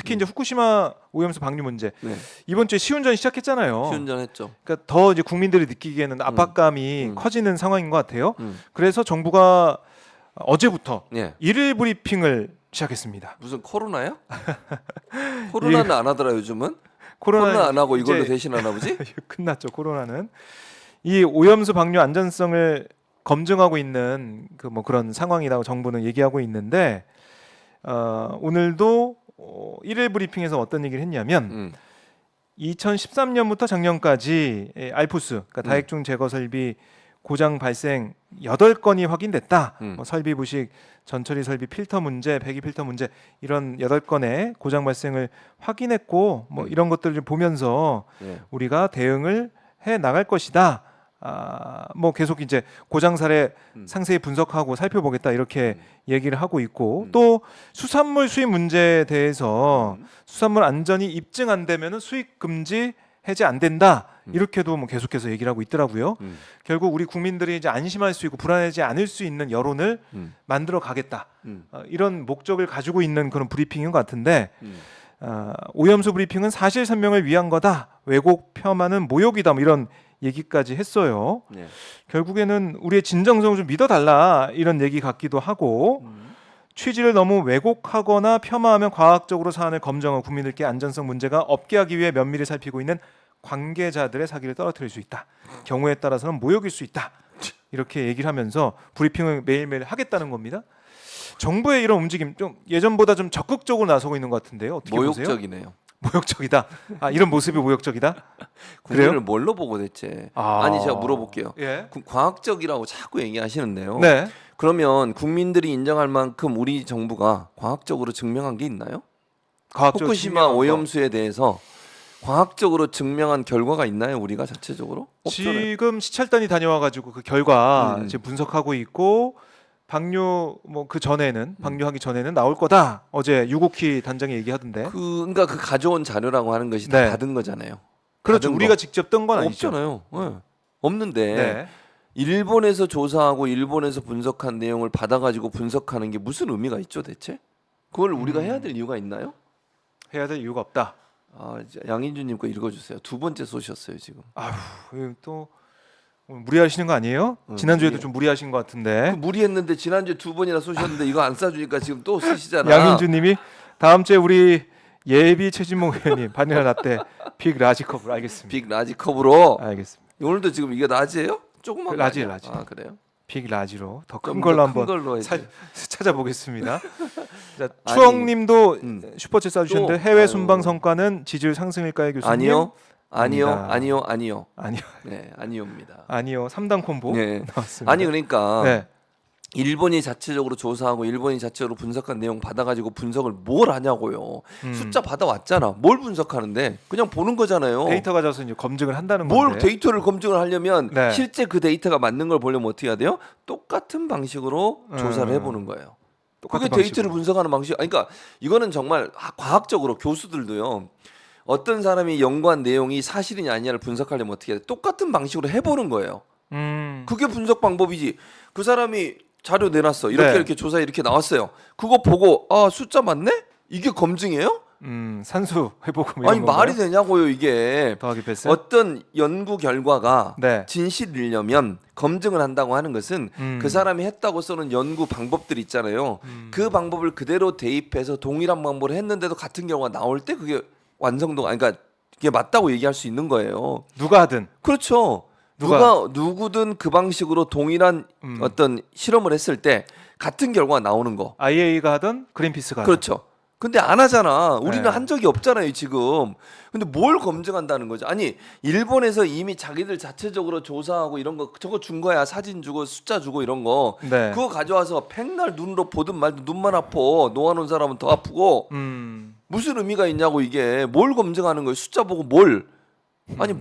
특히 이제 후쿠시마 오염수 방류 문제. 네. 이번 주에 시운전 시작했잖아요. 시운전했죠. 그러니까 더 이제 국민들이 느끼기에는 압박감이 커지는 상황인 것 같아요. 그래서 정부가 어제부터 예. 일일 브리핑을 시작했습니다. 무슨 코로나야? 코로나는 안 하더라 요즘은. 코로나 코로나 안 하고 이걸로 이제 대신하나 보지? 끝났죠. 코로나는 이 오염수 방류 안전성을 검증하고 있는 그 뭐 그런 상황이라고 정부는 얘기하고 있는데 오늘도 일일 브리핑에서 어떤 얘기를 했냐면 2013년부터 작년까지 알프스 그러니까 다액중 제거 설비 고장 발생 8건이 확인됐다. 뭐 설비 부식, 전처리 설비 필터 문제, 배기 필터 문제 이런 8건의 고장 발생을 확인했고 뭐 이런 것들을 좀 보면서 예. 우리가 대응을 해 나갈 것이다. 뭐 계속 이제 고장 사례 상세히 분석하고 살펴보겠다 이렇게 얘기를 하고 있고 또 수산물 수입 문제에 대해서 수산물 안전이 입증 안 되면은 수입 금지 해제 안 된다 이렇게도 뭐 계속해서 얘기를 하고 있더라고요. 결국 우리 국민들이 이제 안심할 수 있고 불안하지 않을 수 있는 여론을 만들어 가겠다 이런 목적을 가지고 있는 그런 브리핑인 것 같은데 오염수 브리핑은 사실 설명을 위한 거다. 왜곡 폄하는 모욕이다. 뭐 이런 얘기까지 했어요. 네. 결국에는 우리의 진정성을 좀 믿어달라 이런 얘기 같기도 하고 취지를 너무 왜곡하거나 폄하하면 과학적으로 사안을 검증하고 국민들께 안전성 문제가 없게 하기 위해 면밀히 살피고 있는 관계자들의 사기를 떨어뜨릴 수 있다. 경우에 따라서는 모욕일 수 있다. 이렇게 얘기를 하면서 브리핑을 매일매일 하겠다는 겁니다. 정부의 이런 움직임 좀 예전보다 좀 적극적으로 나서고 있는 것 같은데요. 어떻게 보세요? 모욕적이네요. 모욕적이다. 이런 모습이 모욕적이다. 국민을 그래요? 뭘로 보고 대체? 아니 제가 물어볼게요. 예. 과학적이라고 자꾸 얘기하시는데요. 네. 그러면 국민들이 인정할 만큼 우리 정부가 과학적으로 증명한 게 있나요? 과학적으로 후쿠시마 증명한 거. 오염수에 대해서 과학적으로 증명한 결과가 있나요? 우리가 자체적으로? 없잖아요. 지금 시찰단이 다녀와가지고 그 결과 음. 지금 분석하고 있고 방류 뭐 그 전에는 방류하기 전에는 나올 거다. 어제 유고키 단장이 얘기하던데. 그러니까 그 가져온 자료라고 하는 것이 네. 다 받은 거잖아요. 그렇죠. 받은 우리가 거. 직접 뜬 건 아니죠. 없잖아요. 네. 없는데 네. 일본에서 조사하고 일본에서 분석한 내용을 받아가지고 분석하는 게 무슨 의미가 있죠, 대체? 그걸 우리가 해야 될 이유가 있나요? 해야 될 이유가 없다. 이제 양인주님 거 읽어주세요. 두 번째 쏘셨어요 지금. 이거 또 오늘 무리하시는 거 아니에요? 지난주에도 좀 무리하신 것 같은데. 무리했는데 지난주에 두 번이나 쏘셨는데 이거 안 쏴주니까 지금 또 쓰시잖아. 양인주님이 다음 주에 우리 예비 최진봉 의원님 바닐라 라떼 빅 라지 컵으로 알겠습니다. 빅 라지 컵으로. 알겠습니다. 오늘도 지금 이게 라지예요? 조그만 거 라지예요, 아니야? 라지. 그래요? 빅 라지로 더 큰 좀 걸로 더 한번 큰 걸로 해야지. 찾아보겠습니다. 자, 아니, 추억님도 슈퍼챗 쏴주셨는데 또, 해외 아유. 순방 성과는 지지율 상승일까요, 교수님? 아니요. 아니요. 아닙니다. 아니요. 아니요. 아니요. 네, 아니요입니다. 아니요. 3단 콤보 네. 나왔습니다. 아니 그러니까 네. 일본이 자체적으로 조사하고 일본이 자체적으로 분석한 내용 받아가지고 분석을 뭘 하냐고요. 숫자 받아왔잖아. 뭘 분석하는데 그냥 보는 거잖아요. 데이터 가져서 이제 검증을 한다는 뭘 건데. 데이터를 검증을 하려면 네. 실제 그 데이터가 맞는 걸 보려면 어떻게 해야 돼요? 똑같은 방식으로 조사를 해보는 거예요. 똑같은 그게 데이터를 방식으로. 분석하는 방식. 그러니까 이거는 정말 과학적으로 교수들도요. 어떤 사람이 연구한 내용이 사실이냐 아니냐를 분석하려면 어떻게 해야 돼? 똑같은 방식으로 해보는 거예요. 그게 분석 방법이지. 그 사람이 자료 내놨어. 이렇게 네. 이렇게 조사 이렇게 나왔어요. 그거 보고 숫자 맞네? 이게 검증이에요? 산수 해보고 뭐 아니 이런 말이 건가요? 되냐고요 이게. 더하기 패스. 어떤 연구 결과가 네. 진실이려면 검증을 한다고 하는 것은 그 사람이 했다고 쓰는 연구 방법들 있잖아요. 그 방법을 그대로 대입해서 동일한 방법을 했는데도 같은 결과가 나올 때 그게 완성도가 그러니까 이게 맞다고 얘기할 수 있는 거예요. 누가 하든. 그렇죠. 누구든 그 방식으로 동일한 어떤 실험을 했을 때 같은 결과가 나오는 거. IAEA가 하든 그린피스가 하든. 그렇죠. 근데 안 하잖아. 우리는 네. 한 적이 없잖아요, 지금. 근데 뭘 검증한다는 거죠? 아니, 일본에서 이미 자기들 자체적으로 조사하고 이런 거 저거 준 거야. 사진 주고 숫자 주고 이런 거. 네. 그거 가져와서 백날 눈으로 보든 말든 눈만 아파. 놓아놓은 사람은 더 아프고. 무슨 의미가 있냐고 이게. 뭘 검증하는 거예요? 숫자 보고 뭘. 아니,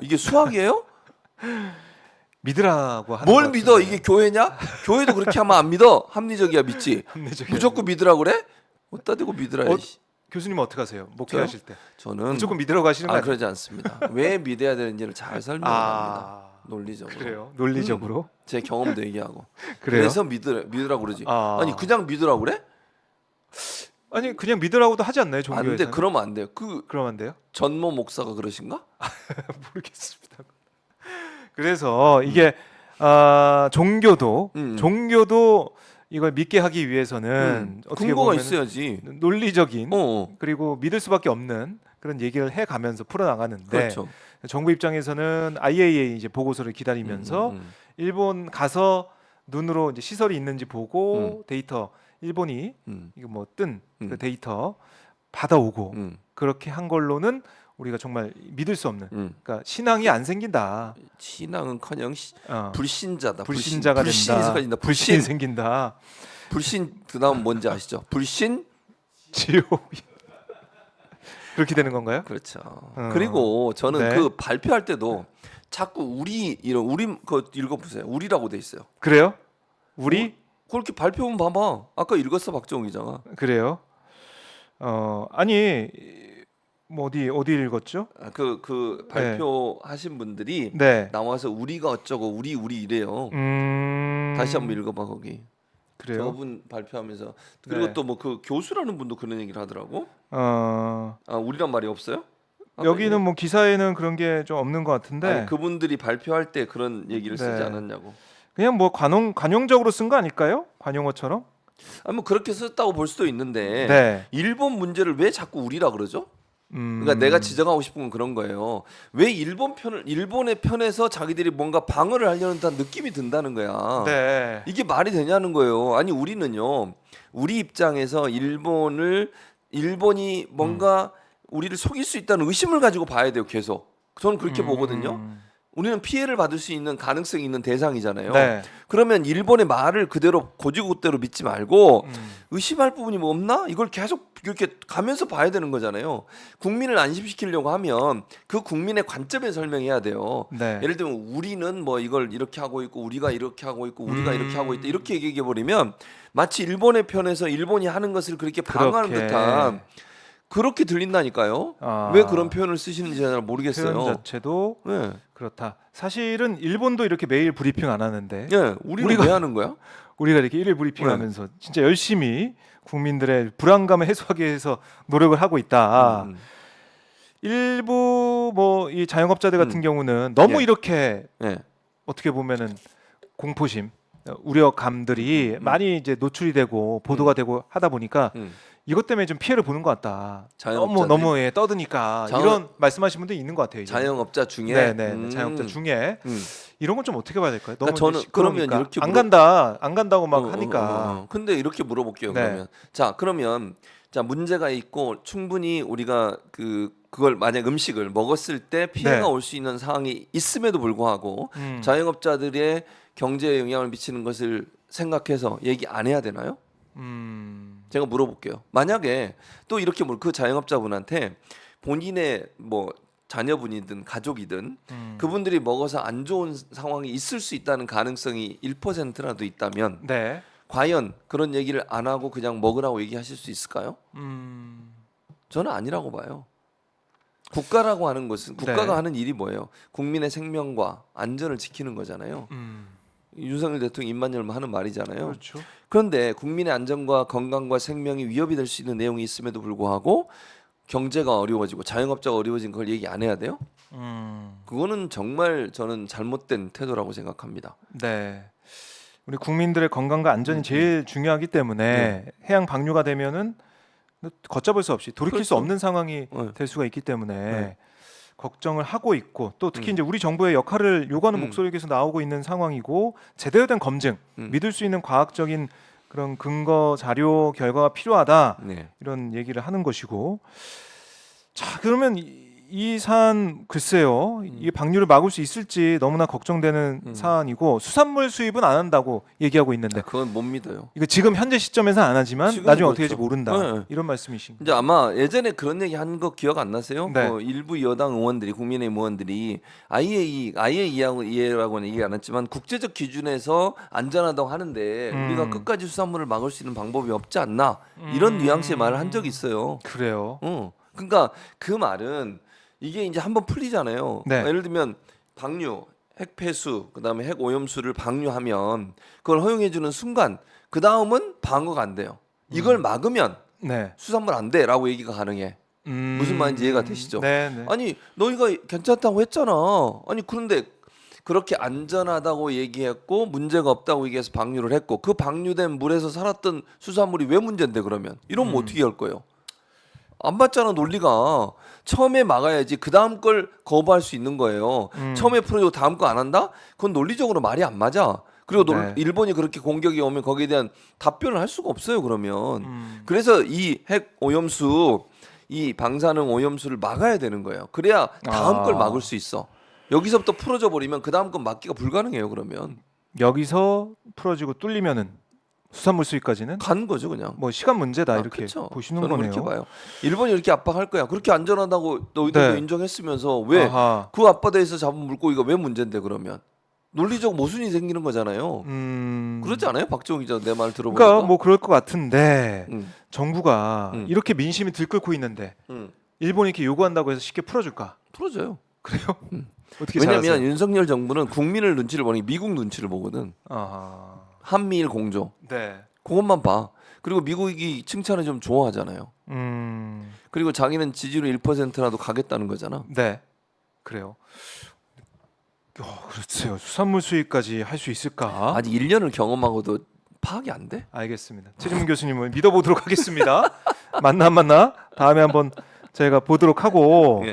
이게 수학이에요? 믿으라고 하는 뭘 것 믿어? 같은데. 이게 교회냐? 교회도 그렇게 하면 안 믿어? 합리적이야 믿지? 합리적이야. 무조건 믿으라 그래? 어디다 대고 믿으라. 교수님 어떻게 하세요? 목회하실 때 저는 무조건 믿으라고 하시는 거 아니에요? 그러지 않습니다. 왜 믿어야 되는지를 잘 설명을 합니다. 논리적으로. 그래요? 논리적으로? 제 경험도 얘기하고. 그래요? 그래서 믿으라고 그러지. 아. 아니 그냥 믿으라고 그래? 아니 그냥 믿으라고도 하지 않나요, 안 종교에서는? 돼. 그러면 안 돼요. 그러면 안 돼요? 전모 목사가 그러신가? 모르겠습니다. 그래서 이게 종교도 이걸 믿게 하기 위해서는 어떻게 근거가 보면 있어야지. 논리적인 어. 그리고 믿을 수밖에 없는 그런 얘기를 해가면서 풀어나가는데 그렇죠. 정부 입장에서는 IAEA 이제 보고서를 기다리면서 일본 가서 눈으로 이제 시설이 있는지 보고 데이터 일본이 이거 뭐 뜬 그 데이터 받아오고 그렇게 한 걸로는 우리가 정말 믿을 수 없는 그러니까 신앙이 안 생긴다. 신앙은커녕 어. 불신자다. 불신자가 불신이 된다. 생긴다. 불신이 생긴다. 불신 그다음 뭔지 아시죠? 불신 지옥이 그렇게 되는 건가요? 그렇죠. 그리고 저는 네. 그 발표할 때도 자꾸 우리 그거 읽어보세요. 우리라고 돼 있어요. 그래요? 우리 그렇게 발표문 봐봐. 아까 읽었어 박정우 기자가. 그래요? 아니 뭐 어디 읽었죠? 그 발표하신 분들이 네. 나와서 우리가 어쩌고 우리 이래요. 다시 한번 읽어봐 거기. 그래요? 저분 발표하면서 그리고 네. 또 뭐 그 교수라는 분도 그런 얘기를 하더라고. 어 우리란 말이 없어요? 여기는 뭐 기사에는 그런 게 좀 없는 것 같은데 아니, 그분들이 발표할 때 그런 얘기를 쓰지 네. 않았냐고. 그냥 뭐 관용적으로 쓴 거 아닐까요? 관용어처럼? 뭐 그렇게 썼다고 볼 수도 있는데 네. 일본 문제를 왜 자꾸 우리라 그러죠? 그러니까 내가 지적하고 싶은 건 그런 거예요. 왜 일본의 편에서 자기들이 뭔가 방어를 하려는 듯한 느낌이 든다는 거야. 네. 이게 말이 되냐는 거예요. 아니 우리는요. 우리 입장에서 일본이 뭔가 우리를 속일 수 있다는 의심을 가지고 봐야 돼요. 계속. 저는 그렇게 보거든요. 우리는 피해를 받을 수 있는 가능성이 있는 대상이잖아요. 네. 그러면 일본의 말을 그대로 고지고대로 믿지 말고 의심할 부분이 뭐 없나? 이걸 계속 이렇게 가면서 봐야 되는 거잖아요. 국민을 안심시키려고 하면 그 국민의 관점에 설명해야 돼요. 네. 예를 들면 우리는 뭐 이걸 이렇게 하고 있고 우리가 이렇게 하고 있고 우리가 이렇게 하고 있다 이렇게 얘기해 버리면 마치 일본의 편에서 일본이 하는 것을 그렇게 방어하는 그렇게. 듯한 그렇게 들린다니까요. 왜 그런 표현을 쓰시는지 잘 모르겠어요. 표현 자체도 네. 그렇다. 사실은 일본도 이렇게 매일 브리핑 안 하는데 네, 우리가 왜 하는 거야? 우리가 이렇게 일일 브리핑하면서 진짜 열심히 국민들의 불안감을 해소하기 위해서 노력을 하고 있다. 일부 뭐 이 자영업자들 같은 경우는 너무 예. 이렇게 네. 어떻게 보면은 공포심, 우려감들이 많이 이제 노출이 되고 보도가 되고 하다 보니까 이것 때문에 좀 피해를 보는 것 같다. 자영업자들이? 너무 떠드니까 이런 말씀하신 분들이 있는 것 같아요. 이제. 자영업자 중에 네네 자영업자 중에 이런 건 좀 어떻게 봐야 될까요? 너무 그러니까 저는 이제 시끄러우니까. 그러면 이렇게 안 간다고 막 하니까. 근데 이렇게 물어볼게요. 네. 그러면 그러면 문제가 있고 충분히 우리가 그걸 만약 음식을 먹었을 때 피해가 네. 올 수 있는 상황이 있음에도 불구하고 자영업자들의 경제에 영향을 미치는 것을 생각해서 얘기 안 해야 되나요? 제가 물어볼게요. 만약에 또 이렇게 그 자영업자분한테 본인의 뭐 자녀분이든 가족이든 그분들이 먹어서 안 좋은 상황이 있을 수 있다는 가능성이 1%라도 있다면 네. 과연 그런 얘기를 안 하고 그냥 먹으라고 얘기하실 수 있을까요? 저는 아니라고 봐요. 국가라고 하는 것은 국가가 네. 하는 일이 뭐예요? 국민의 생명과 안전을 지키는 거잖아요. 윤석열 대통령 입만 열면 하는 말이잖아요. 그렇죠. 그런데 국민의 안전과 건강과 생명이 위협이 될 수 있는 내용이 있음에도 불구하고 경제가 어려워지고 자영업자가 어려워진 걸 얘기 안 해야 돼요? 그거는 정말 저는 잘못된 태도라고 생각합니다. 네. 우리 국민들의 건강과 안전이 제일 중요하기 때문에 해양 방류가 되면은 걷잡을 수 없이 돌이킬 수 그렇죠. 없는 상황이 네. 될 수가 있기 때문에 네. 걱정을 하고 있고 또 특히 이제 우리 정부의 역할을 요구하는 목소리가 계속 나오고 있는 상황이고 제대로 된 검증, 믿을 수 있는 과학적인 그런 근거 자료 결과가 필요하다 네. 이런 얘기를 하는 것이고 자 그러면 이 사안 글쎄요 이 방류를 막을 수 있을지 너무나 걱정되는 사안이고 수산물 수입은 안 한다고 얘기하고 있는데 그건 못 믿어요. 이거 지금 현재 시점에서는 안 하지만 지금은 나중에 어떻게 그렇죠. 될지 모른다 네. 이런 말씀이신 이제 아마 예전에 그런 얘기 한 거 기억 안 나세요? 네. 일부 여당 의원들이 국민의힘 의원들이 IAEA라고는 얘기 안 했지만 국제적 기준에서 안전하다고 하는데 우리가 끝까지 수산물을 막을 수 있는 방법이 없지 않나 이런 뉘앙스의 말을 한 적이 있어요. 그래요. 그러니까 그 말은 이게 이제 한번 풀리잖아요. 네. 예를 들면 방류, 핵폐수, 그다음에 핵오염수를 방류하면 그걸 허용해주는 순간 그 다음은 방어가 안 돼요. 이걸 막으면 네. 수산물 안 돼라고 얘기가 가능해. 무슨 말인지 이해가 되시죠? 네, 네. 아니 너희가 괜찮다고 했잖아. 아니 그런데 그렇게 안전하다고 얘기했고 문제가 없다고 얘기해서 방류를 했고 그 방류된 물에서 살았던 수산물이 왜 문제인데 그러면 이러면 어떻게 할 거예요? 안 맞잖아 논리가. 처음에 막아야지 그 다음 걸 거부할 수 있는 거예요. 처음에 풀어주고 다음 거 안 한다? 그건 논리적으로 말이 안 맞아. 그리고 네. 일본이 그렇게 공격이 오면 거기에 대한 답변을 할 수가 없어요. 그러면 그래서 이 핵 오염수 이 방사능 오염수를 막아야 되는 거예요. 그래야 다음 걸 막을 수 있어. 여기서부터 풀어져 버리면 그 다음 건 막기가 불가능해요. 그러면 여기서 풀어지고 뚫리면은 수산물 수입까지는 간 거죠 그냥. 뭐 시간 문제다 이렇게 그쵸. 보시는 저는 거네요. 그렇게 봐요. 일본이 이렇게 압박할 거야. 그렇게 안전하다고 너희들도 네. 인정했으면서 왜 아하. 그 앞바다에서 잡은 물고기가 왜 문제인데 그러면 논리적 모순이 생기는 거잖아요. 그렇지 않아요? 박정희 기자 내 말 들어보니까. 그러니까 뭐 그럴 것 같은데 음, 정부가 음. 이렇게 민심이 들끓고 있는데 음. 일본이 이렇게 요구한다고 해서 쉽게 풀어줄까? 풀어줘요. 그래요? 어떻게 왜냐면 잘하세요? 윤석열 정부는 국민을 눈치를 보니 미국 눈치를 보거든. 아하. 한미일 공조. 네. 그것만 봐. 그리고 미국이 칭찬을 좀 좋아하잖아요. 그리고 자기는 지지율 1%라도 가겠다는 거잖아. 네. 그래요. 그렇죠. 수산물 수입까지 할 수 있을까? 아직 1년을 경험하고도 파악이 안 돼? 알겠습니다. 최진문 교수님을 믿어보도록 하겠습니다. 맞나 안 맞나? 다음에 한번 저희가 보도록 하고 예.